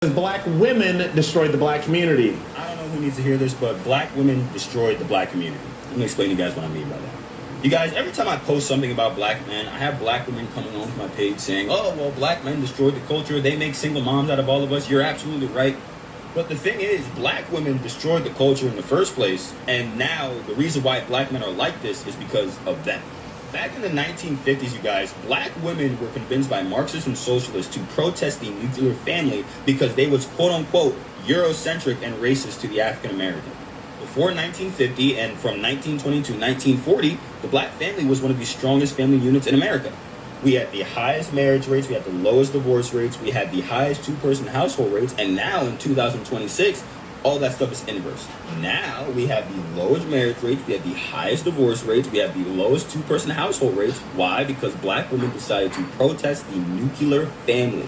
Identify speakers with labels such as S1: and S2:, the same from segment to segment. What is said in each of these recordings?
S1: Black women destroyed the black community.
S2: I don't know who needs to hear this, but black women destroyed the black community. Let me explain to you guys what I mean by that. You guys, every time I post something about black men, I have black women coming onto my page saying, oh, well, black men destroyed the culture. They make single moms out of all of us. You're absolutely right. But the thing is, black women destroyed the culture in the first place. And now the reason why black men are like this is because of them. Back in the 1950s, you guys, black women were convinced by Marxists and socialists to protest the nuclear family because they was quote-unquote Eurocentric and racist to the African American. Before 1950 and from 1920 to 1940, the black family was one of the strongest family units in America. We had the highest marriage rates, we had the lowest divorce rates, we had the highest two-person household rates, and now in 2026, all that stuff is inverse. Now we have the lowest marriage rates, we have the highest divorce rates, we have the lowest two-person household rates. Why? Because black women decided to protest the nuclear family.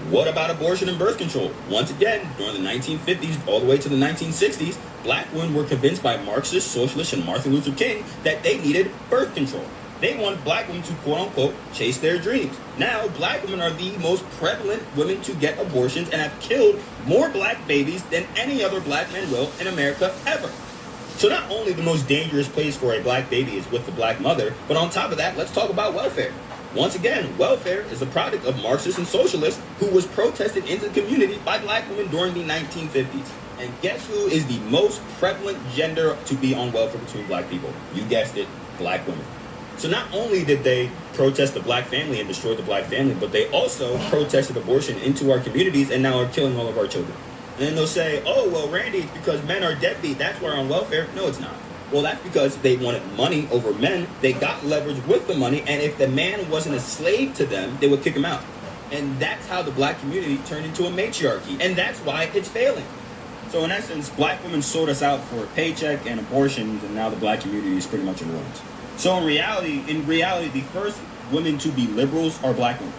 S2: What about abortion and birth control? Once again, during the 1950s all the way to the 1960s, black women were convinced by Marxists, socialists, and Martin Luther King that they needed birth control. They wanted black women to quote-unquote chase their dreams. Now, black women are the most prevalent women to get abortions and have killed more black babies than any other black man will in America ever. So not only the most dangerous place for a black baby is with the black mother, but on top of that, let's talk about welfare. Once again, welfare is a product of Marxists and socialists who was protested into the community by black women during the 1950s. And guess who is the most prevalent gender to be on welfare between black people? You guessed it, black women. So not only did they protest the black family and destroy the black family, but they also protested abortion into our communities and now are killing all of our children. And then they'll say, oh, well, Randy, it's because men are deadbeat. That's why we're on welfare. No, it's not. Well, that's because they wanted money over men. They got leverage with the money. And if the man wasn't a slave to them, they would kick him out. And that's how the black community turned into a matriarchy. And that's why it's failing. So in essence, black women sold us out for a paycheck and abortions, and now the black community is pretty much in ruins. So in reality, the first women to be liberals are black women.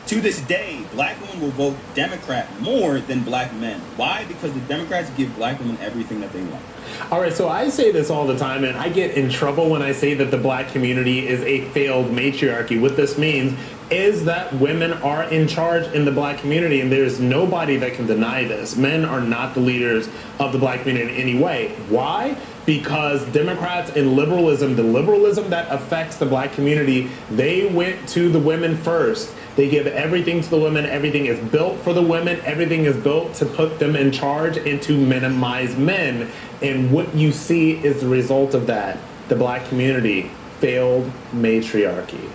S2: To this day, black women will vote Democrat more than black men. Why? Because the Democrats give black women everything that they want.
S1: All right, so I say this all the time, and I get in trouble when I say that the black community is a failed matriarchy. What this means is that women are in charge in the black community, and there's nobody that can deny this. Men are not the leaders of the black community in any way. Why? Because Democrats and liberalism, the liberalism that affects the black community, they went to the women first. They give everything to the women. Everything is built for the women. Everything is built to put them in charge and to minimize men. And what you see is the result of that. The black community failed matriarchy.